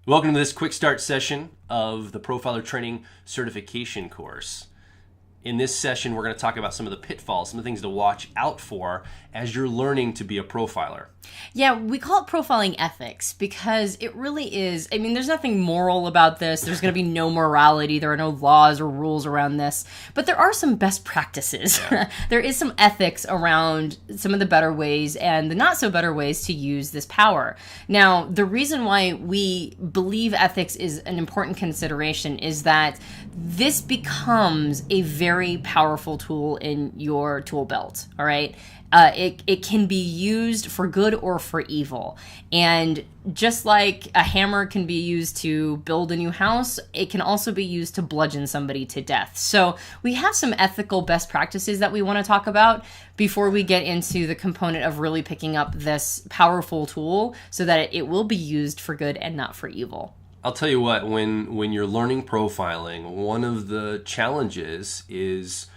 Welcome to this quick start session of the Profiler Training Certification course. In this session, we're going to talk about some of the pitfalls, some of the things to watch out for as you're learning to be a profiler. Yeah, we call it profiling ethics because it really is. I mean, there's nothing moral about this. There's going to be no morality. There are no laws or rules around this. But there are some best practices. Yeah. There is some ethics around some of the better ways and the not so better ways to use this power. Now, the reason why we believe ethics is an important consideration is that this becomes a very powerful tool in your tool belt, all right? It can be used for good or for evil. And just like a hammer can be used to build a new house, it can also be used to bludgeon somebody to death. So we have some ethical best practices that we want to talk about before we get into the component of really picking up this powerful tool so that it will be used for good and not for evil. I'll tell you what, when you're learning profiling, one of the challenges is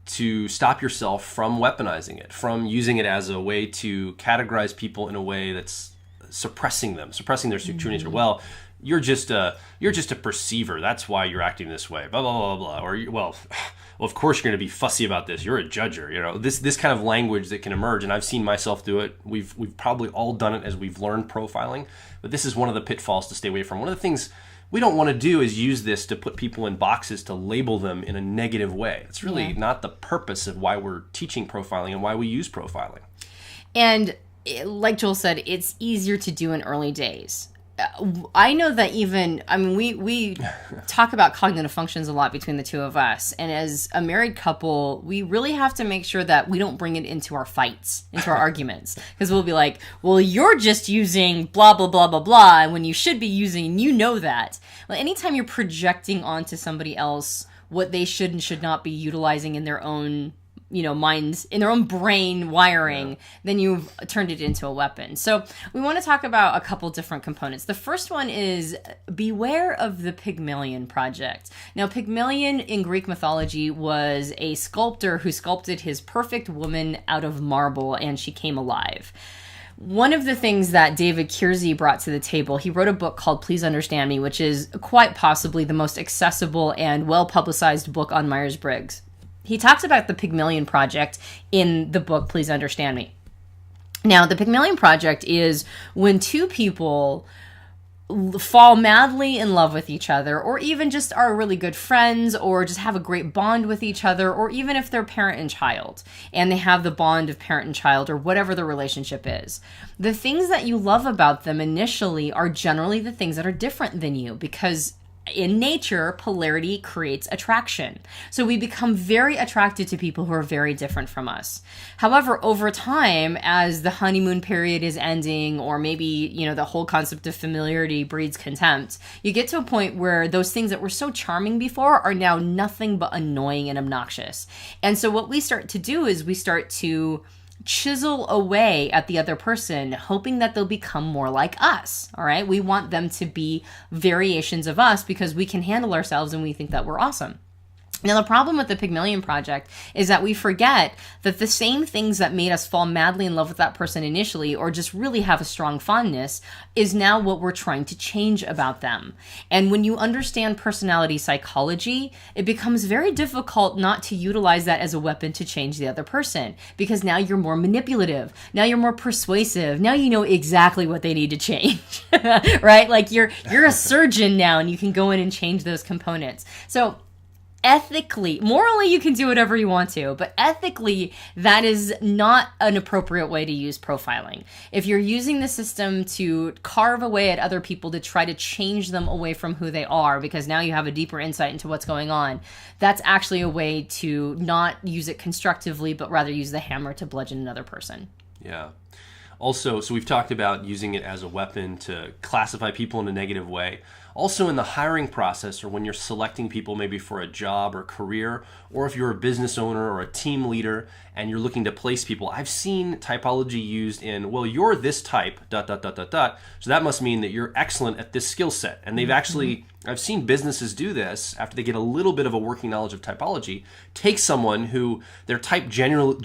to stop yourself from weaponizing it, from using it as a way to categorize people in a way that's suppressing their true nature. Well, you're just a perceiver. That's why you're acting this way. Blah blah blah blah. Or well, of course you're going to be fussy about this. You're a judger. You know, this kind of language that can emerge, and I've seen myself do it. We've probably all done it as we've learned profiling. But this is one of the pitfalls to stay away from. One of the things we don't want to do is use this to put people in boxes, to label them in a negative way. It's really not the purpose of why we're teaching profiling and why we use profiling. And like Joel said, it's easier to do in early days. I know that we talk about cognitive functions a lot between the two of us. And as a married couple, we really have to make sure that we don't bring it into our fights, into our arguments. Because we'll be like, well, you're just using blah, blah, blah, blah, blah, when you should be using, that. Well, anytime you're projecting onto somebody else what they should and should not be utilizing in their own minds, in their own brain wiring, then you've turned it into a weapon. So we want to talk about a couple different components. The first one is beware of the Pygmalion project. Now, Pygmalion in Greek mythology was a sculptor who sculpted his perfect woman out of marble, and she came alive. One of the things that David Keirsey brought to the table, he wrote a book called Please Understand Me, which is quite possibly the most accessible and well-publicized book on Myers-Briggs. He talks about the Pygmalion project in the book, Please Understand Me. Now, the Pygmalion project is when two people fall madly in love with each other, or even just are really good friends, or just have a great bond with each other, or even if they're parent and child, and they have the bond of parent and child, or whatever the relationship is. The things that you love about them initially are generally the things that are different than you, because in nature, polarity creates attraction. So we become very attracted to people who are very different from us. However, over time, as the honeymoon period is ending, or maybe, the whole concept of familiarity breeds contempt, you get to a point where those things that were so charming before are now nothing but annoying and obnoxious. And so what we start to do is we start to chisel away at the other person, hoping that they'll become more like us. All right. We want them to be variations of us because we can handle ourselves and we think that we're awesome. Now, the problem with the Pygmalion project is that we forget that the same things that made us fall madly in love with that person initially, or just really have a strong fondness, is now what we're trying to change about them. And when you understand personality psychology, it becomes very difficult not to utilize that as a weapon to change the other person, because now you're more manipulative. Now you're more persuasive. Now you know exactly what they need to change, right? Like you're a surgeon now, and you can go in and change those components. So ethically, morally, you can do whatever you want to, but ethically, that is not an appropriate way to use profiling. If you're using the system to carve away at other people to try to change them away from who they are, because now you have a deeper insight into what's going on, that's actually a way to not use it constructively, but rather use the hammer to bludgeon another person. Yeah. Also, so we've talked about using it as a weapon to classify people in a negative way. Also in the hiring process, or when you're selecting people maybe for a job or career, or if you're a business owner or a team leader and you're looking to place people, I've seen typology used in, well, you're this type, ... So that must mean that you're excellent at this skill set. And they've actually, I've seen businesses do this after they get a little bit of a working knowledge of typology, take someone who their type generally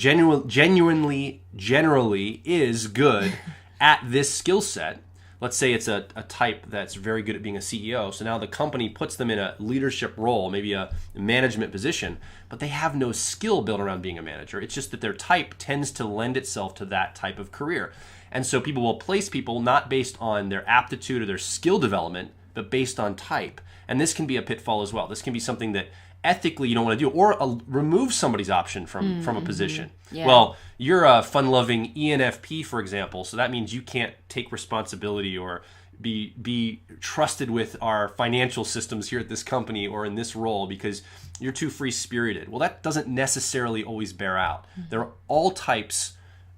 is good at this skill set. let's say it's a type that's very good at being a CEO. So now the company puts them in a leadership role, maybe a management position, but they have no skill built around being a manager. It's just that their type tends to lend itself to that type of career. And so people will place people not based on their aptitude or their skill development, but based on type. And this can be a pitfall as well. This can be something that ethically you don't want to do, or remove somebody's option from a position. Yeah. Well, you're a fun-loving ENFP, for example, so that means you can't take responsibility or be trusted with our financial systems here at this company or in this role because you're too free-spirited. Well, that doesn't necessarily always bear out. There are all types.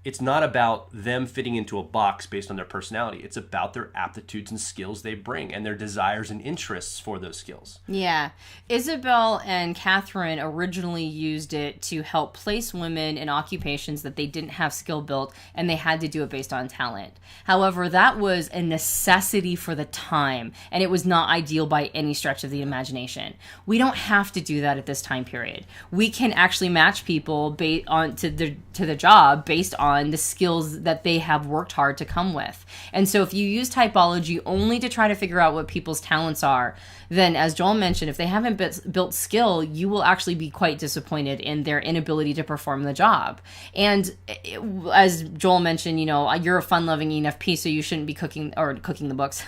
It's not about them fitting into a box based on their personality. It's about their aptitudes and skills they bring and their desires and interests for those skills. Yeah. Isabel and Catherine originally used it to help place women in occupations that they didn't have skill built, and they had to do it based on talent. However, that was a necessity for the time, and it was not ideal by any stretch of the imagination. We don't have to do that at this time period. We can actually match people to the job based on the skills that they have worked hard to come with. And so if you use typology only to try to figure out what people's talents are, then as Joel mentioned, if they haven't built skill, you will actually be quite disappointed in their inability to perform the job. And as Joel mentioned, you're a fun-loving ENFP, so you shouldn't be cooking the books.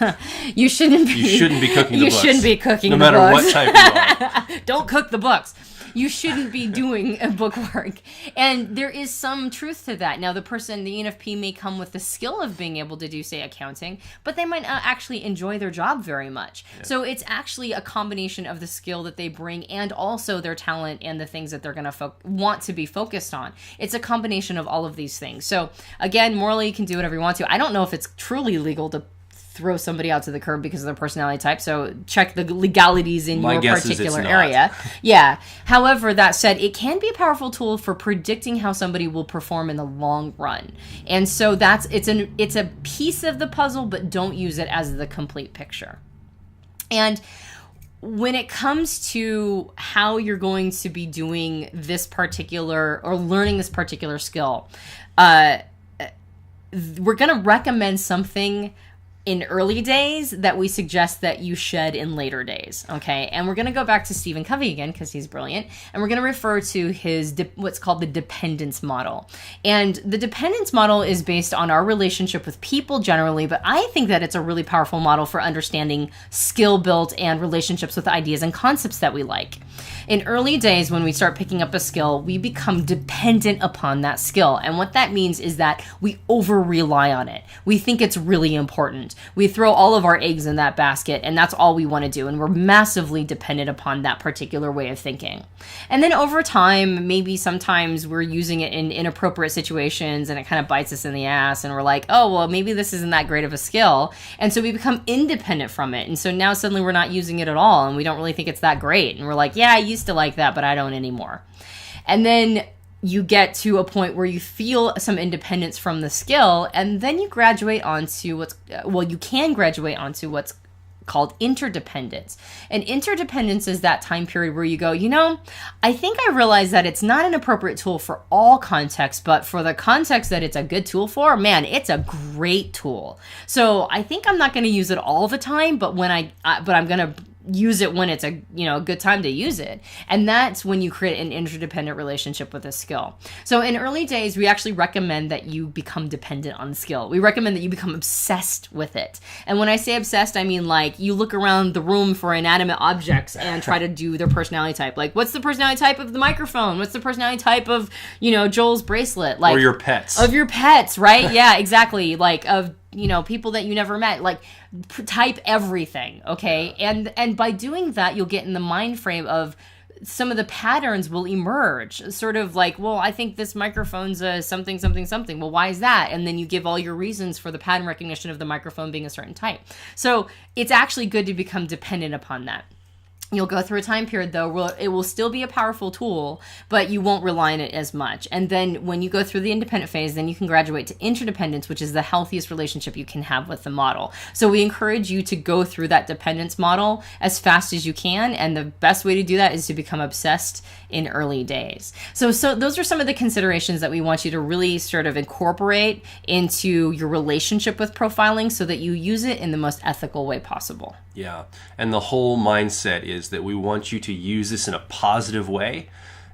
You shouldn't be cooking the books. You shouldn't be cooking the books. No matter what type you are. Don't cook the books. You shouldn't be doing book work. And there is some truth to that. Now, the ENFP may come with the skill of being able to do, say, accounting, but they might not actually enjoy their job very much. Yeah. So it's actually a combination of the skill that they bring and also their talent and the things that they're going to want to be focused on. It's a combination of all of these things. So again, morally, you can do whatever you want to. I don't know if it's truly legal to throw somebody out to the curb because of their personality type. So check the legalities in your particular area. Yeah. However, that said, it can be a powerful tool for predicting how somebody will perform in the long run. And so it's a piece of the puzzle, but don't use it as the complete picture. And when it comes to how you're going to be doing this particular or learning this particular skill, we're going to recommend something in early days that we suggest that you shed in later days, okay? And we're going to go back to Stephen Covey again because he's brilliant, and we're going to refer to his what's called the dependence model. And the dependence model is based on our relationship with people generally, but I think that it's a really powerful model for understanding skill built and relationships with ideas and concepts that we like. In early days, when we start picking up a skill, we become dependent upon that skill. And what that means is that we over-rely on it. We think it's really important. We throw all of our eggs in that basket, and that's all we want to do. And we're massively dependent upon that particular way of thinking. And then over time, maybe sometimes we're using it in inappropriate situations, and it kind of bites us in the ass, and we're like, oh, well, maybe this isn't that great of a skill. And so we become independent from it. And so now suddenly we're not using it at all, and we don't really think it's that great. And we're like, yeah, I used to like that, but I don't anymore. And then you get to a point where you feel some independence from the skill, and then you graduate onto what's called interdependence. And interdependence is that time period where you go, I think I realize that it's not an appropriate tool for all contexts, but for the context that it's a good tool for, man, it's a great tool. So I think I'm not going to use it all the time, but I'm going to use it when it's a good time to use it. And that's when you create an interdependent relationship with a skill. So in early days, we actually recommend that you become dependent on the skill. We recommend that you become obsessed with it. And when I say obsessed, I mean like you look around the room for inanimate objects and try to do their personality type. Like, what's the personality type of the microphone? What's the personality type of, Joel's bracelet? Like, or your pets. Of your pets, right? Yeah, exactly. Like of people that you never met, like type everything, okay? And by doing that, you'll get in the mind frame of some of the patterns will emerge, sort of like, well, I think this microphone's a something, something, something. Well, why is that? And then you give all your reasons for the pattern recognition of the microphone being a certain type. So it's actually good to become dependent upon that. You'll go through a time period, though, where it will still be a powerful tool, but you won't rely on it as much. And then when you go through the independent phase, then you can graduate to interdependence, which is the healthiest relationship you can have with the model. So we encourage you to go through that dependence model as fast as you can. And the best way to do that is to become obsessed in early days. So those are some of the considerations that we want you to really sort of incorporate into your relationship with profiling so that you use it in the most ethical way possible. Yeah. And the whole mindset is that we want you to use this in a positive way,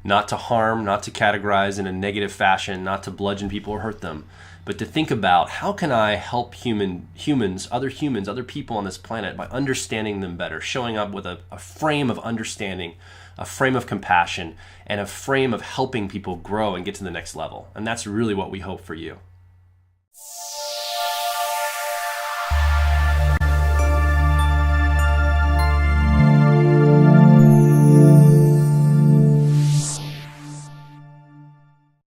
not to harm, not to categorize in a negative fashion, not to bludgeon people or hurt them, but to think about how can I help humans, other people on this planet by understanding them better, showing up with a frame of understanding, a frame of compassion, and a frame of helping people grow and get to the next level. And that's really what we hope for you.